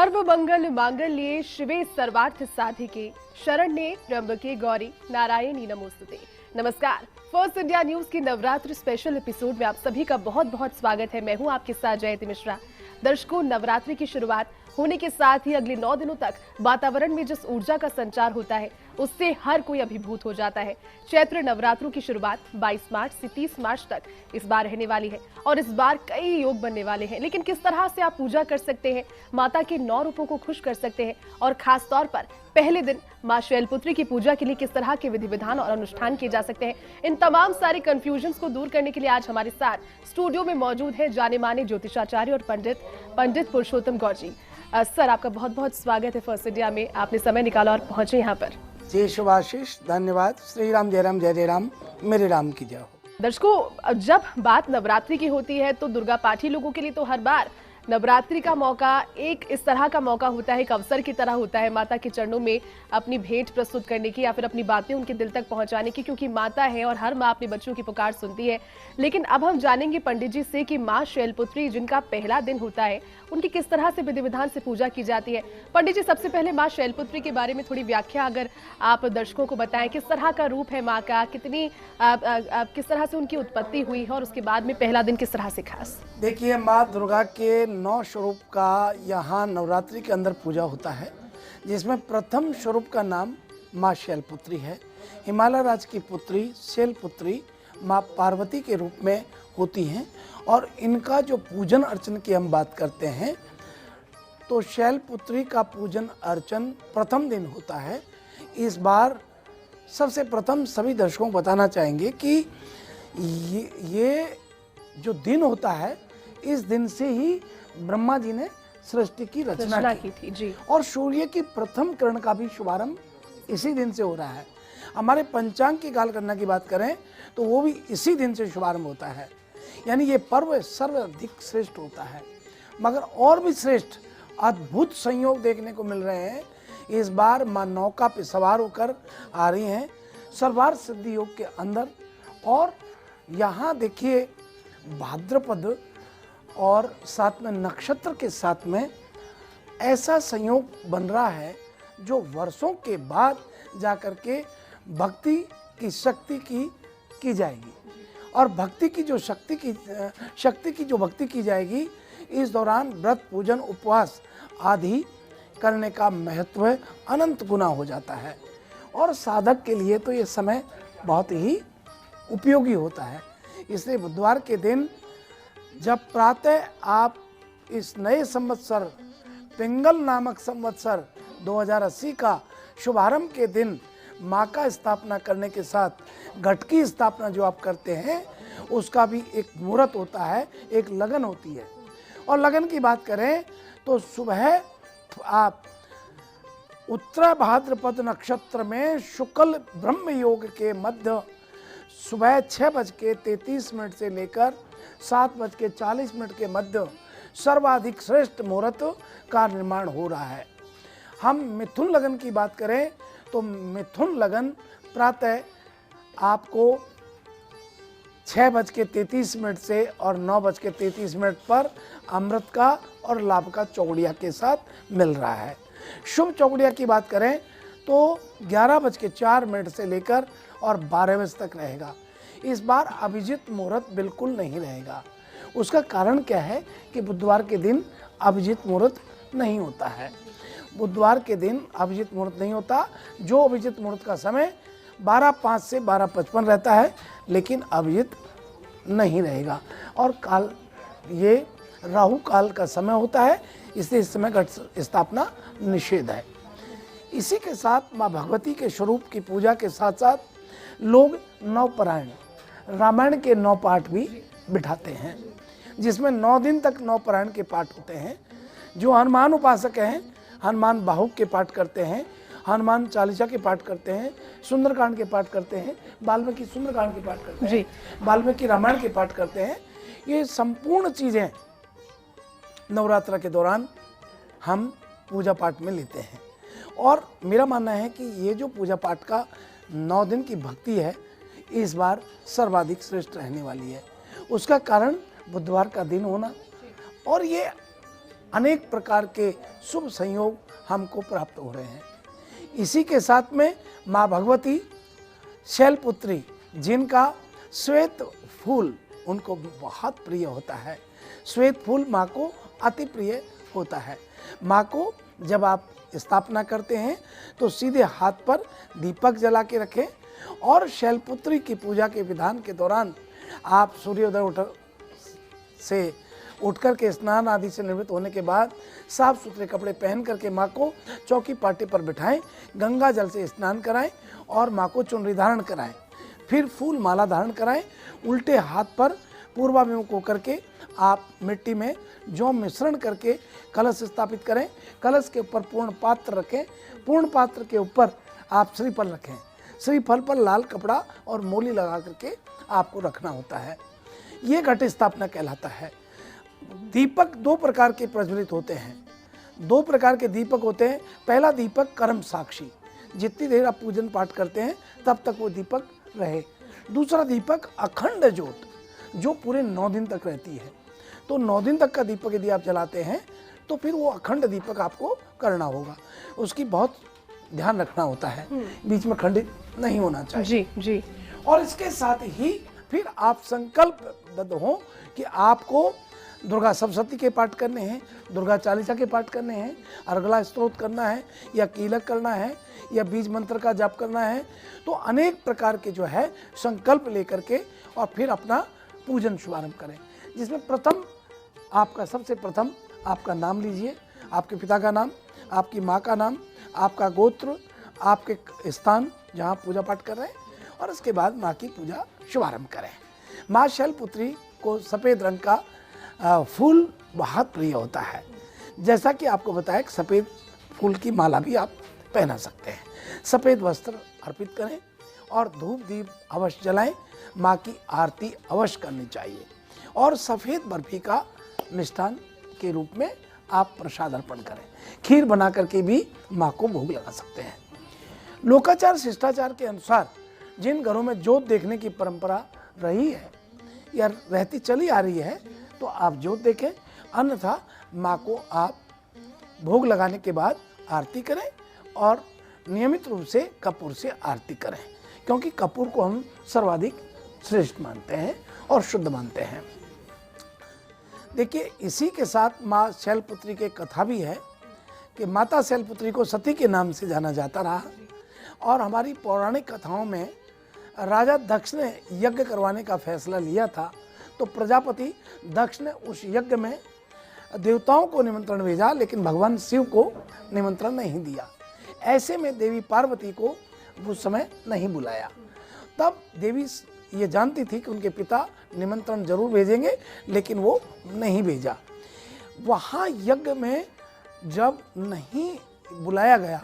सर्व मंगल मांगल्ये शिवे सर्वार्थ साधिके शरण्ये त्र्यंबके गौरी नारायणी नमोस्तुते। नमस्कार, फर्स्ट इंडिया न्यूज की नवरात्र स्पेशल एपिसोड में आप सभी का बहुत बहुत स्वागत है। मैं हूं आपके साथ जयति मिश्रा। दर्शकों, नवरात्रि की शुरुआत होने के साथ ही अगले 9 दिनों तक वातावरण में जिस ऊर्जा का संचार होता है उससे हर कोई अभिभूत हो जाता है। चैत्र नवरात्रों की शुरुआत 22 मार्च से 30 मार्च तक इस बार रहने वाली है और इस बार कई योग बनने वाले हैं। लेकिन किस तरह से आप पूजा कर सकते हैं, माता के 9 रूपों को खुश कर सकते हैं और खास तौर पर पहले दिन मां शैलपुत्री की पूजा के लिए किस तरह के विधि विधान और अनुष्ठान किए जा सकते हैं, इन तमाम सारे कंफ्यूजन्स को दूर करने के लिए आज हमारे साथ स्टूडियो में मौजूद है जाने माने ज्योतिषाचार्य और पंडित पुरुषोत्तम गौर जी। सर, आपका बहुत बहुत स्वागत है फर्स्ट इंडिया में। आपने समय निकाला और पहुंचे यहाँ पर। जय शुभाशीष, धन्यवाद। श्री राम जय राम, जय जय राम, मेरे राम की जय हो। दर्शकों, जब बात नवरात्रि की होती है तो दुर्गा पाठी लोगों के लिए तो हर बार नवरात्रि का मौका एक इस तरह का मौका होता है, एक अवसर की तरह होता है माता के चरणों में अपनी भेंट प्रस्तुत करने की या फिर अपनी बातें उनके दिल तक पहुंचाने की, क्योंकि माता है और हर माँ अपने बच्चों की पुकार सुनती है। लेकिन अब हम जानेंगे पंडित जी से कि माँ शैलपुत्री जिनका पहला दिन होता है उनकी किस तरह से विधि विधान से पूजा की जाती है। पंडित जी, सबसे पहले माँ शैलपुत्री के बारे में थोड़ी व्याख्या अगर आप दर्शकों को बताएं, किस तरह का रूप है माँ का, कितनी किस तरह से उनकी उत्पत्ति हुई है और उसके बाद में पहला दिन किस तरह से खास। देखिए, माँ दुर्गा के 9 स्वरूप का यहाँ नवरात्रि के अंदर पूजा होता है, जिसमें प्रथम स्वरूप का नाम माँ शैलपुत्री है। हिमालय राज की पुत्री शैलपुत्री माँ पार्वती के रूप में होती हैं और इनका जो पूजन अर्चन की हम बात करते हैं तो शैलपुत्री का पूजन अर्चन प्रथम दिन होता है। इस बार सबसे प्रथम सभी दर्शकों को बताना चाहेंगे कि ये जो दिन होता है, इस दिन से ही ब्रह्मा जी ने सृष्टि की रचना की थी जी। और सूर्य की प्रथम किरण का भी शुभारंभ इसी दिन से हो रहा है। हमारे पंचांग की कालगणना की बात करें तो वो भी इसी दिन से शुभारंभ होता है। यानी ये पर्व सर्वाधिक श्रेष्ठ होता है। मगर और भी श्रेष्ठ अद्भुत संयोग देखने को मिल रहे हैं। इस बार माँ नौका पे सवार होकर आ रही हैं सर्वार्थ सिद्धि योग के अंदर। और यहाँ देखिए, भाद्रपद और साथ में नक्षत्र के साथ में ऐसा संयोग बन रहा है जो वर्षों के बाद जाकर के भक्ति की शक्ति की जाएगी। और भक्ति की जो शक्ति की जो भक्ति की जाएगी, इस दौरान व्रत पूजन उपवास आदि करने का महत्व अनंत गुना हो जाता है और साधक के लिए तो ये समय बहुत ही उपयोगी होता है। इसलिए बुधवार के दिन जब प्रातः आप इस नए संवत्सर पिंगल नामक संवत्सर 2080 का शुभारंभ के दिन माँ का स्थापना करने के साथ घट की स्थापना जो आप करते हैं उसका भी एक मुहूर्त होता है, एक लगन होती है। और लगन की बात करें तो सुबह आप उत्तरा भाद्रपद नक्षत्र में शुक्ल ब्रह्म योग के मध्य सुबह 6:33 से लेकर 7:40 के मध्य सर्वाधिक श्रेष्ठ मुहूर्त का निर्माण हो रहा है। हम मिथुन लगन की बात करें तो मिथुन लगन प्रातः आपको 6:33 से और 9:33 पर अमृत का और लाभ का चौगड़िया के साथ मिल रहा है। शुभ चौगड़िया की बात करें तो 11:04 से लेकर और 12 बजे तक रहेगा। इस बार अभिजित मुहूर्त बिल्कुल नहीं रहेगा। उसका कारण क्या है कि बुधवार के दिन अभिजित मुहूर्त नहीं होता है। बुधवार के दिन अभिजित मुहूर्त नहीं होता। जो अभिजित मुहूर्त का समय 12:05 से 12:55 रहता है, लेकिन अभिजित नहीं रहेगा। और काल ये राहु काल का समय होता है, इसलिए इस समय घट स्थापना निषेध है। इसी के साथ माँ भगवती के स्वरूप की पूजा के साथ साथ लोग नवपरायण रामायण के 9 पाठ भी बिठाते हैं, जिसमें 9 दिन तक नवपरायण के पाठ होते हैं। जो हनुमान उपासक हैं, हनुमान बाहुक के पाठ करते हैं, हनुमान चालीसा के पाठ करते हैं, सुंदरकांड के पाठ करते हैं, वाल्मीकि सुंदरकांड के पाठ करते हैं, वाल्मीकि रामायण के पाठ करते हैं। ये संपूर्ण चीज़ें नवरात्र के दौरान हम पूजा पाठ में लेते हैं। और मेरा मानना है कि ये जो पूजा पाठ का 9 दिन की भक्ति है, इस बार सर्वाधिक श्रेष्ठ रहने वाली है। उसका कारण बुधवार का दिन होना और ये अनेक प्रकार के शुभ संयोग हमको प्राप्त हो रहे हैं। इसी के साथ में माँ भगवती शैलपुत्री, जिनका श्वेत फूल उनको बहुत प्रिय होता है। श्वेत फूल माँ को अति प्रिय होता है। माँ को जब आप स्थापना करते हैं तो सीधे हाथ पर दीपक जला के रखें और शैलपुत्री की पूजा के विधान के दौरान आप सूर्योदय से उठकर के स्नान आदि से निवृत्त होने के बाद साफ सुथरे कपड़े पहन करके माँ को चौकी पाटे पर बिठाएं, गंगा जल से स्नान कराएं और माँ को चुनरी धारण कराएं। फिर फूल माला धारण कराएं। उल्टे हाथ पर पूर्वाभिमुख होकर के आप मिट्टी में जौ मिश्रण करके कलश स्थापित करें। कलश के ऊपर पूर्ण पात्र रखें। पूर्ण पात्र के ऊपर आप श्रीफल रखें। श्रीफल पर लाल कपड़ा और मोली लगा करके आपको रखना होता है। ये घट स्थापना कहलाता है। दीपक दो प्रकार के प्रज्वलित होते हैं। दो प्रकार के दीपक होते हैं। पहला दीपक कर्म साक्षी, जितनी देर आप पूजन पाठ करते हैं तब तक वो दीपक रहे। दूसरा दीपक अखंड ज्योत, जो पूरे 9 दिन तक रहती है। तो 9 दिन तक का दीपक यदि आप जलाते हैं तो फिर वो अखंड दीपक आपको करना होगा। उसकी बहुत ध्यान रखना होता है, बीच में खंडित नहीं होना चाहिए। जी जी। और इसके साथ ही फिर आप संकल्पबद्ध हो कि आपको दुर्गा सप्तशती के पाठ करने हैं, दुर्गा चालीसा के पाठ करने हैं, अर्गला स्तोत्र करना है, या कीलक करना है, या बीज मंत्र का जाप करना है। तो अनेक प्रकार के जो है संकल्प लेकर के और फिर अपना पूजन शुभारंभ करें। जिसमें प्रथम आपका सबसे प्रथम आपका नाम लीजिए, आपके पिता का नाम, आपकी माँ का नाम, आपका गोत्र, आपके स्थान जहाँ पूजा पाठ कर रहे हैं, और उसके बाद माँ की पूजा शुभारंभ करें। माँ शैलपुत्री को सफ़ेद रंग का फूल बहुत प्रिय होता है। जैसा कि आपको बताया कि सफ़ेद फूल की माला भी आप पहना सकते हैं। सफ़ेद वस्त्र अर्पित करें और धूप दीप अवश्य जलाएं। माँ की आरती अवश्य करनी चाहिए और सफ़ेद बर्फी का मिष्ठान के रूप में आप प्रसाद अर्पण करें। खीर बना करके भी माँ को भोग लगा सकते हैं। लोकाचार शिष्टाचार के अनुसार जिन घरों में जोत देखने की परंपरा रही है या रहती चली आ रही है तो आप जोत देखें, अन्यथा माँ को आप भोग लगाने के बाद आरती करें और नियमित रूप से कपूर से आरती करें, क्योंकि कपूर को हम सर्वाधिक श्रेष्ठ मानते हैं और शुद्ध मानते हैं। देखिए, इसी के साथ माँ शैलपुत्री की कथा भी है कि माता शैलपुत्री को सती के नाम से जाना जाता रहा और हमारी पौराणिक कथाओं में राजा दक्ष ने यज्ञ करवाने का फैसला लिया था, तो प्रजापति दक्ष ने उस यज्ञ में देवताओं को निमंत्रण भेजा, लेकिन भगवान शिव को निमंत्रण नहीं दिया। ऐसे में देवी पार्वती को उस समय नहीं बुलाया। तब देवी ये जानती थी कि उनके पिता निमंत्रण जरूर भेजेंगे, लेकिन वो नहीं भेजा। वहाँ यज्ञ में जब नहीं बुलाया गया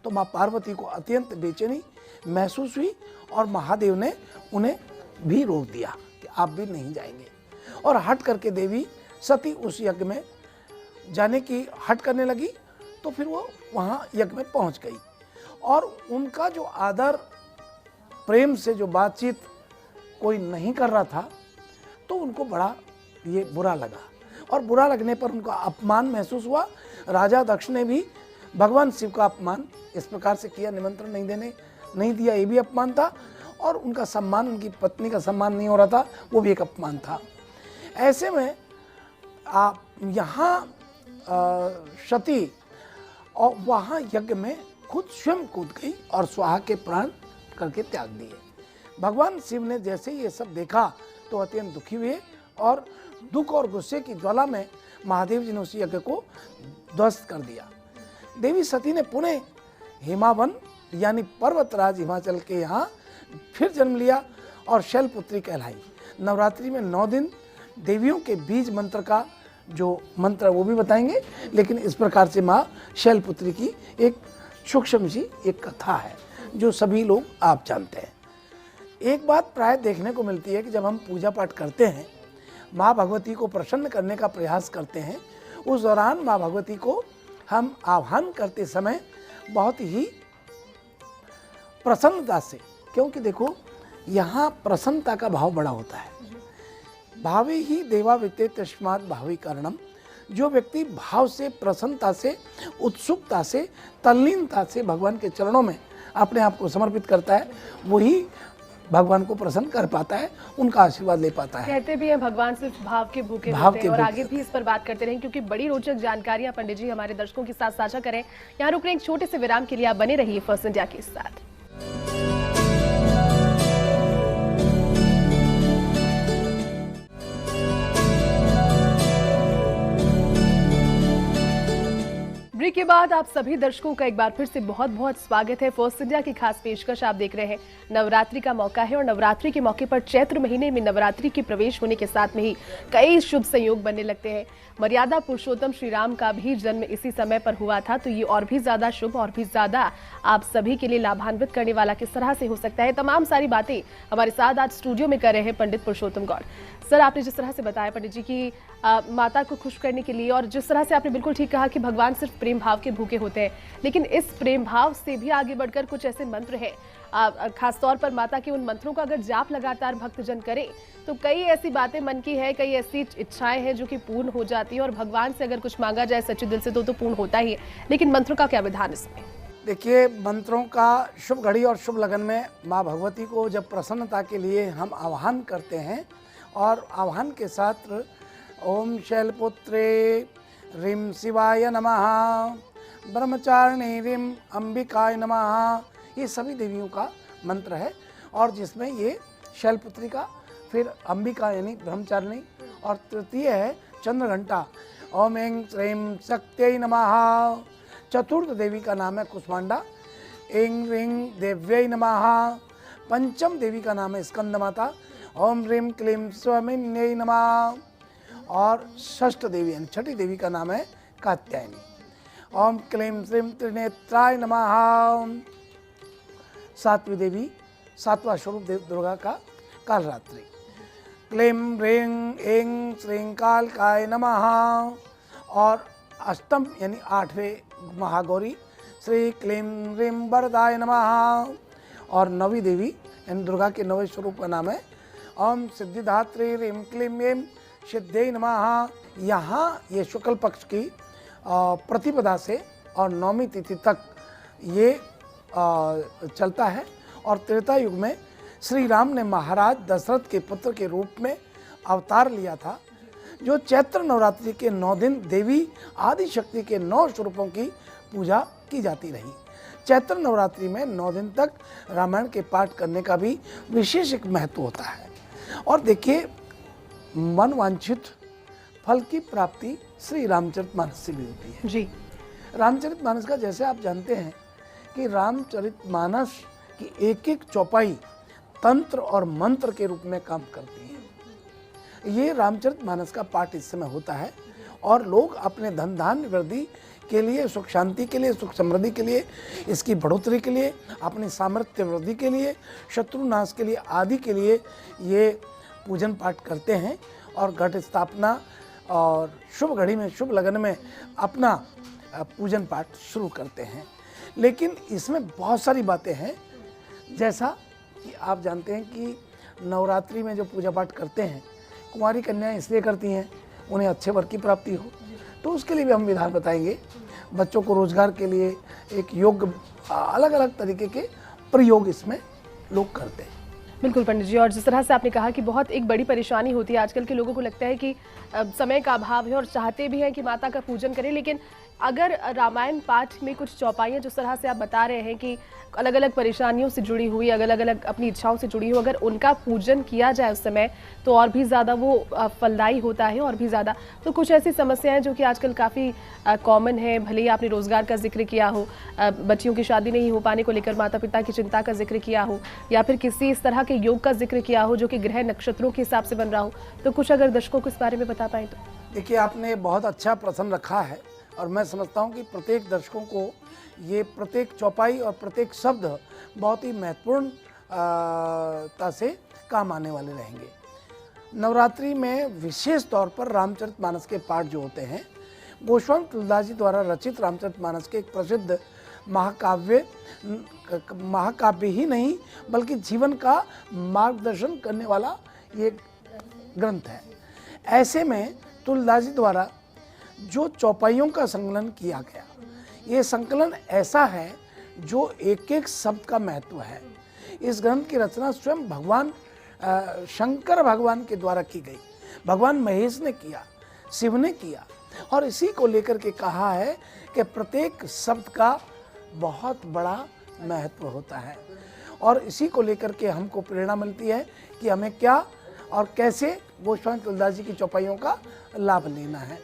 तो माँ पार्वती को अत्यंत बेचैनी महसूस हुई और महादेव ने उन्हें भी रोक दिया कि आप भी नहीं जाएंगे, और हट करके देवी सती उस यज्ञ में जाने की हट करने लगी। तो फिर वो वहाँ यज्ञ में पहुँच गई और उनका जो आदर प्रेम से जो बातचीत कोई नहीं कर रहा था तो उनको बड़ा ये बुरा लगा, और बुरा लगने पर उनका अपमान महसूस हुआ। राजा दक्ष ने भी भगवान शिव का अपमान इस प्रकार से किया, निमंत्रण नहीं दिया, ये भी अपमान था, और उनका सम्मान, उनकी पत्नी का सम्मान नहीं हो रहा था, वो भी एक अपमान था। ऐसे में आप यहाँ सती और वहाँ यज्ञ में खुद स्वयं कूद गई और स्वाहा के प्राण करके त्याग दिए। भगवान शिव ने जैसे ये सब देखा तो अत्यंत दुखी हुए और दुख और गुस्से की ज्वाला में महादेव जी ने उस यज्ञ को ध्वस्त कर दिया। देवी सती ने पुनः हिमावन यानी पर्वतराज हिमाचल के यहाँ फिर जन्म लिया और शैलपुत्री कहलाई। नवरात्रि में 9 दिन देवियों के बीज मंत्र का जो मंत्र वो भी बताएंगे, लेकिन इस प्रकार से माँ शैलपुत्री की एक सूक्ष्म सी एक कथा है जो सभी लोग आप जानते हैं। एक बात प्राय देखने को मिलती है कि जब हम पूजा पाठ करते हैं, माँ भगवती को प्रसन्न करने का प्रयास करते हैं, उस दौरान माँ भगवती को हम आह्वान करते समय बहुत ही प्रसन्नता से, क्योंकि देखो यहाँ प्रसन्नता का भाव बड़ा होता है। भावे ही देवा वित्ते तस्मात् भावी कारणम जो व्यक्ति भाव से, प्रसन्नता से, उत्सुकता से, तल्लीनता से भगवान के चरणों में अपने आप को समर्पित करता है, वही भगवान को प्रसन्न कर पाता है, उनका आशीर्वाद ले पाता है। कहते भी हैं भगवान सिर्फ भाव के भूखे भाव होते के हैं, और भूखे आगे भी इस पर बात करते रहें क्योंकि बड़ी रोचक जानकारियां पंडित जी हमारे दर्शकों के साथ साझा करें। यहाँ रुक रहे एक छोटे से विराम के लिए, आप बने रहिए फर्स्ट इंडिया के साथ। ब्रेक के बाद आप सभी दर्शकों का एक बार फिर से बहुत बहुत स्वागत है। फर्स्ट इंडिया की खास पेशकश आप देख रहे हैं। नवरात्रि का मौका है और नवरात्रि के मौके पर चैत्र महीने में नवरात्रि के प्रवेश होने के साथ में ही कई शुभ संयोग बनने लगते हैं। मर्यादा पुरुषोत्तम श्री राम का भी जन्म इसी समय पर हुआ था, तो ये और भी ज्यादा शुभ और भी ज्यादा आप सभी के लिए लाभान्वित करने वाला किस तरह से हो सकता है, तमाम सारी बातें हमारे साथ आज स्टूडियो में कर रहे हैं पंडित पुरुषोत्तम गौड़ सर। आपने जिस तरह से बताया पंडित जी की माता को खुश करने के लिए, और जिस तरह से आपने बिल्कुल ठीक कहा कि भगवान सिर्फ प्रेम भाव के भूखे होते हैं, लेकिन इस प्रेम भाव से भी आगे बढ़कर कुछ ऐसे मंत्र हैं, खासतौर पर माता के उन मंत्रों का अगर जाप लगातार भक्तजन करें तो कई ऐसी बातें मन की है, कई ऐसी इच्छाएं हैं जो कि पूर्ण हो जाती है, और भगवान से अगर कुछ मांगा जाए सच्चे दिल से तो पूर्ण होता ही है। लेकिन मंत्रों का क्या विधान इसमें? देखिए, मंत्रों का शुभ घड़ी और शुभ लगन में माँ भगवती को जब प्रसन्नता के लिए हम आह्वान करते हैं, और आह्वान के साथ ओम शैलपुत्रे ह्रीं शिवाय नमः, ब्रह्मचारिणी ह्रीं अंबिकाय नमः, ये सभी देवियों का मंत्र है, और जिसमें ये शैलपुत्री का, फिर अंबिका यानी ब्रह्मचारिणी, और तृतीय है चंद्रघंटा ओम ऐं श्रीं शक्त्यै नमः। चतुर्थ देवी का नाम है कुष्मांडा, ऐं ह्रीं देव्यै नमः। पंचम देवी का नाम है स्कंद माता, ओम ह्रीं क्लीं स्वामिन्यै नमः। और षष्ठ देवी यानी छठी देवी का नाम है कात्यायनी, ओम क्लीं श्रीं त्रिनेत्राय नमः। सातवीं देवी, सातवां स्वरूप दुर्गा का कालरात्रि, क्लीं ह्रीं ऐं श्रीं कालकाय नमः। और अष्टम यानी आठवें महागौरी श्री क्लीं ह्रीं वरदाय नमः। और नवी देवी यानी दुर्गा के नवे स्वरूप का नाम है ओम सिद्धिदात्री ह्रीं क्लीं ऐं सिद्ध्यै नमः। यहाँ ये शुक्ल पक्ष की प्रतिपदा से और नौमी तिथि तक ये चलता है। और त्रेता युग में श्री राम ने महाराज दशरथ के पुत्र के रूप में अवतार लिया था, जो चैत्र नवरात्रि के 9 दिन देवी आदि शक्ति के 9 स्वरूपों की पूजा की जाती रही। चैत्र नवरात्रि में 9 दिन तक रामायण के पाठ करने का भी विशेष एक महत्व होता है। और देखिए, मन वांछित फल की प्राप्ति श्री रामचरितमानस से भी होती है जी। रामचरितमानस का जैसे आप जानते हैं कि रामचरितमानस की एक एक चौपाई तंत्र और मंत्र के रूप में काम करती है। ये रामचरितमानस का पाठ इस समय होता है, और लोग अपने धन धान्य वृद्धि के लिए, सुख शांति के लिए, सुख समृद्धि के लिए, इसकी बढ़ोतरी के लिए, अपनी सामर्थ्य वृद्धि के लिए, शत्रु नाश के लिए आदि के लिए ये पूजन पाठ करते हैं, और घट स्थापना और शुभ घड़ी में, शुभ लगन में अपना पूजन पाठ शुरू करते हैं। लेकिन इसमें बहुत सारी बातें हैं, जैसा कि आप जानते हैं कि नवरात्रि में जो पूजा पाठ करते हैं कुंवारी कन्याएं इसलिए करती हैं उन्हें अच्छे वर की प्राप्ति हो, तो उसके लिए भी हम विधान बताएंगे। बच्चों को रोजगार के लिए एक योग्य अलग अलग तरीके के प्रयोग इसमें लोग करते हैं। बिल्कुल पंडित जी, और जिस तरह से आपने कहा कि बहुत एक बड़ी परेशानी होती है आजकल के लोगों को, लगता है कि समय का अभाव है और चाहते भी हैं कि माता का पूजन करें, लेकिन अगर रामायण पाठ में कुछ चौपाइयाँ जिस तरह से आप बता रहे हैं कि अलग अलग परेशानियों से जुड़ी हुई, अलग अलग अपनी इच्छाओं से जुड़ी हुई, अगर उनका पूजन किया जाए उस समय तो और भी ज़्यादा वो फलदायी होता है और भी ज़्यादा। तो कुछ ऐसी समस्याएं जो कि आजकल काफ़ी कॉमन है, भले ही आपने रोज़गार का जिक्र किया हो, बच्चियों की शादी नहीं हो पाने को लेकर माता पिता की चिंता का जिक्र किया हो, या फिर किसी इस तरह के योग का जिक्र किया हो जो कि ग्रह नक्षत्रों के हिसाब से बन रहा हो, तो कुछ अगर दर्शकों को इस बारे में बता पाएँ तो। देखिए, आपने बहुत अच्छा प्रश्न रखा है, और मैं समझता हूँ कि प्रत्येक दर्शकों को ये प्रत्येक चौपाई और प्रत्येक शब्द बहुत ही महत्वपूर्ण से काम आने वाले रहेंगे। नवरात्रि में विशेष तौर पर रामचरितमानस के पाठ जो होते हैं, गोस्वामी तुलसीदास जी द्वारा रचित रामचरितमानस के एक प्रसिद्ध महाकाव्य ही नहीं बल्कि जीवन का मार्गदर्शन करने वाला ये ग्रंथ है। ऐसे में तुलसीदास जी द्वारा जो चौपाइयों का संकलन किया गया, ये संकलन ऐसा है जो एक एक शब्द का महत्व है। इस ग्रंथ की रचना स्वयं भगवान शंकर भगवान के द्वारा की गई, भगवान महेश ने किया, शिव ने किया, और इसी को लेकर के कहा है कि प्रत्येक शब्द का बहुत बड़ा महत्व होता है, और इसी को लेकर के हमको प्रेरणा मिलती है कि हमें क्या और कैसे गोस्वामी तुलसीदास जी की चौपाइयों का लाभ लेना है।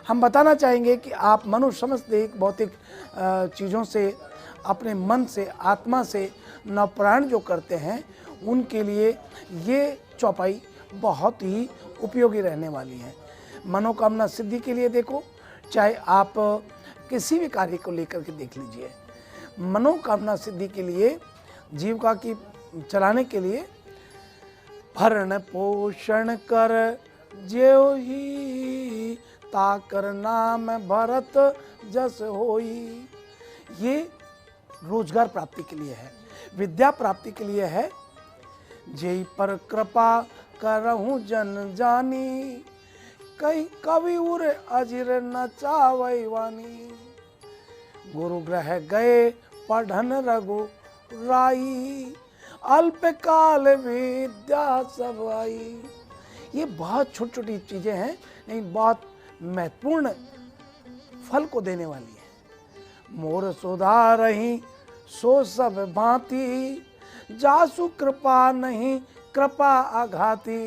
हम बताना चाहेंगे कि आप मनुष्य समस्त देह भौतिक चीज़ों से, अपने मन से, आत्मा से नवप्राण जो करते हैं, उनके लिए ये चौपाई बहुत ही उपयोगी रहने वाली है। मनोकामना सिद्धि के लिए देखो, चाहे आप किसी भी कार्य को लेकर के देख लीजिए, मनोकामना सिद्धि के लिए, जीविका की चलाने के लिए भरण पोषण कर ज्यो ही ताकर नाम भरत जस होई, ये रोजगार प्राप्ति के लिए है, विद्या प्राप्ति के लिए है। जेई पर कृपा करहूँ जन जानी, कई कवि उर अजिर न चावै वानी, गुरु ग्रह गए पढ़न रघु राई, अल्प काल विद्या सब आई। ये बहुत छोटी छोटी चीजें हैं, लेकिन बहुत महत्वपूर्ण फल को देने वाली है। मोर सुधारहि सो सब भांति, जासु कृपा नहीं कृपा आघाती।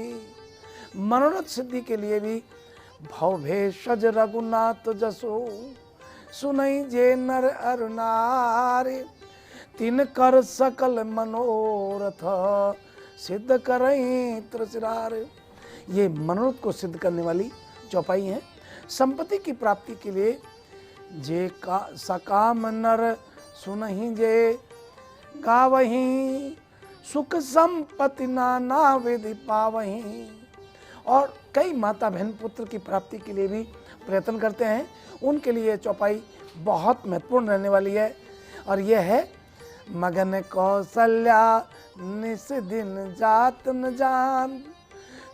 मनोरथ सिद्धि के लिए भी भव भेषज रघुनाथ जसो, सुनई जे नर अर नारी, तिन कर सकल मनोरथ सिद्ध करई त्रसिरार। ये मनोरथ को सिद्ध करने वाली चौपाई है। संपत्ति की प्राप्ति के लिए जे का सकाम नर सुनहि जे गावही, सुख संपत्ति नाना विधि पावही। और कई माता बहन पुत्र की प्राप्ति के लिए भी प्रयत्न करते हैं, उनके लिए चौपाई बहुत महत्वपूर्ण रहने वाली है। और यह है मगन कौशल्या निस दिन जात न जान,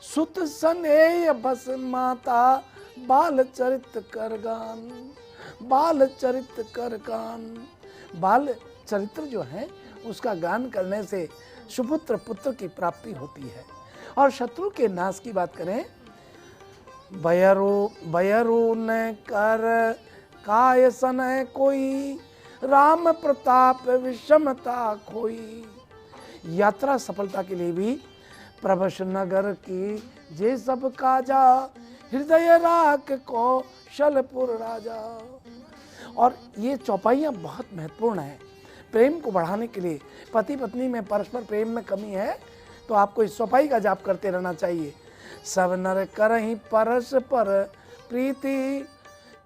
सुत सनेय बस माता बाल चरित कर गान। बाल चरित कर गान, बाल चरित्र जो है उसका गान करने से सुपुत्र पुत्र की प्राप्ति होती है। और शत्रु के नाश की बात करें, बयरू न कर काय सन कोई, राम प्रताप विषमता खोई। यात्रा सफलता के लिए भी प्रभस नगर की जे सब काजा, हृदय राख कौशलपुर राजा। और ये चौपाइयाँ बहुत महत्वपूर्ण हैं प्रेम को बढ़ाने के लिए। पति पत्नी में परस्पर प्रेम में कमी है तो आपको इस चौपाई का जाप करते रहना चाहिए। सब नर करहि परस पर प्रीति,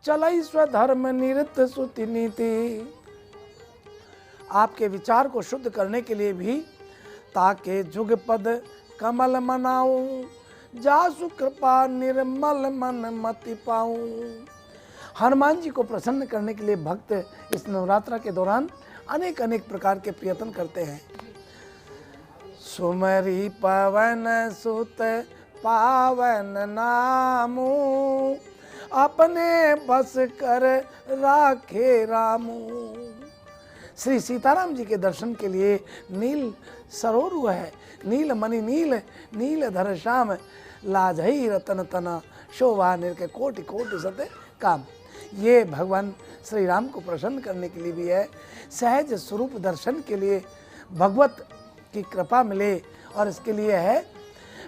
चलई स्वधर्म निरत सुति नीति। आपके विचार को शुद्ध करने के लिए भी ताके जुग पद कमल मनाऊं, जासु कृपा निर्मल मन मति पाऊं। हनुमान जी को प्रसन्न करने के लिए भक्त इस नवरात्र के दौरान अनेक अनेक प्रकार के प्रयत्न करते हैं। सुमरी पवन सुत पावन नामू, अपने बस कर राखे रामू। श्री सीताराम जी के दर्शन के लिए नील सरोरु है, नील मणि नील नील धर श्याम, लाजही रतन तना शोभा निर्के कोटि कोटि सत्य काम। ये भगवान श्री राम को प्रसन्न करने के लिए भी है, सहज स्वरूप दर्शन के लिए भगवत की कृपा मिले, और इसके लिए है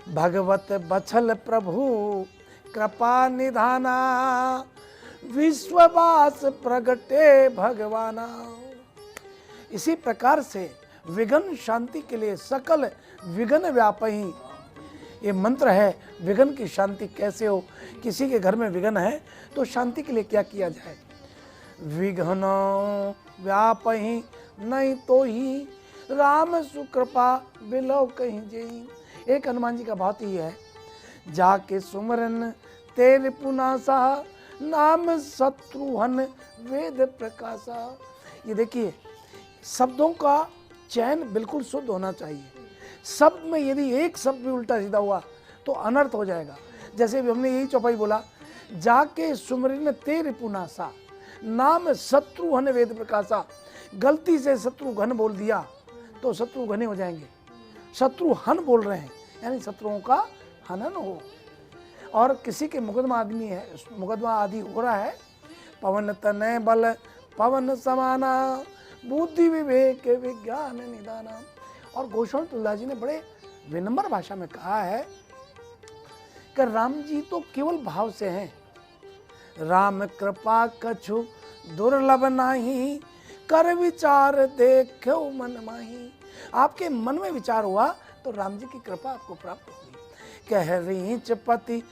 भगवत बछल प्रभु कृपा निधाना, विश्ववास प्रगटे भगवाना। इसी प्रकार से विघ्न शांति के लिए सकल विघ्न व्यापही, ये मंत्र है। विघ्न की शांति कैसे हो, किसी के घर में विघ्न है तो शांति के लिए क्या किया जाए। विघ्न व्यापही नहीं तो ही, राम सुकृपा बिलो कहीं जेई। एक हनुमान जी का बहुत ही है, जाके सुमरन तेरे पुनासा, नाम शत्रुहन वेद प्रकाशा। ये देखिए शब्दों का चयन बिल्कुल शुद्ध होना चाहिए। शब्द में यदि एक शब्द भी उल्टा सीधा हुआ तो अनर्थ हो जाएगा। जैसे भी हमने यही चौपाई बोला जाके सुमरिन तेरे पुनासा, नाम शत्रुघ्न वेद प्रकाशा। गलती से शत्रुघ्न बोल दिया तो शत्रु घने हो जाएंगे। शत्रुघ्न बोल रहे हैं यानी शत्रुओं का हनन हो। और किसी के मुकदमा आदि हो रहा है, पवन तनय बल पवन समाना, बुद्धि विवेक विज्ञान निदाना। और गोस्वामी तुलसीदास जी ने बड़े विनम्र भाषा में कहा है कि राम जी तो केवल भाव से हैं। राम कृपा कछु दुर्लभ नाही, कर विचार देखो मन माही। आपके मन में विचार हुआ तो राम जी की कृपा आपको प्राप्त होगी। कह रीच पति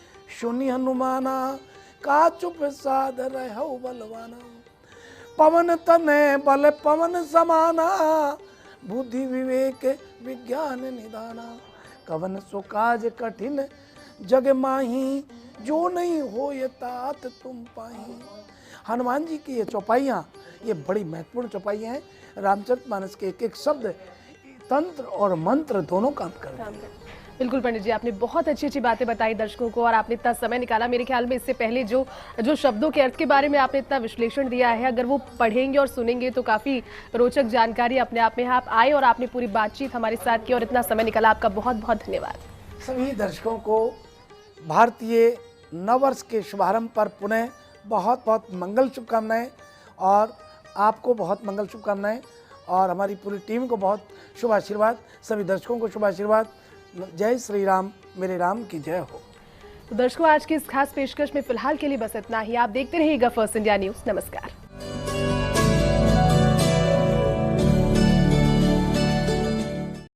सुनि हनुमाना, का चुप साध रहो बलवाना। पवन तनय बल पवन समाना, बुद्धि विवेक विज्ञान निदाना। कवन सो काज कठिन जग माही, जो नहीं हो ये तात तुम पाही। हनुमान जी की ये चौपाइयाँ, ये बड़ी महत्वपूर्ण चौपाइयाँ हैं। रामचरितमानस के एक एक शब्द तंत्र और मंत्र दोनों काम कर रहे हैं। बिल्कुल पंडित जी, आपने बहुत अच्छी अच्छी बातें बताई दर्शकों को और आपने इतना समय निकाला। मेरे ख्याल में इससे पहले जो शब्दों के अर्थ के बारे में आपने इतना विश्लेषण दिया है, अगर वो पढ़ेंगे और सुनेंगे तो काफ़ी रोचक जानकारी अपने आप में आप आए और आपने पूरी बातचीत हमारे साथ की और इतना समय निकाला। आपका बहुत बहुत धन्यवाद। सभी दर्शकों को भारतीय नववर्ष के शुभारंभ पर पुनः बहुत बहुत मंगल शुभकामनाएं और आपको बहुत मंगल शुभकामनाएं और हमारी पूरी टीम को बहुत शुभ आशीर्वाद। सभी दर्शकों को शुभ आशीर्वाद। जय श्री राम, मेरे राम की जय हो। तो दर्शकों, आज की इस खास पेशकश में फिलहाल के लिए बस इतना ही। आप देखते रहिएगा फर्स्ट इंडिया न्यूज़। नमस्कार।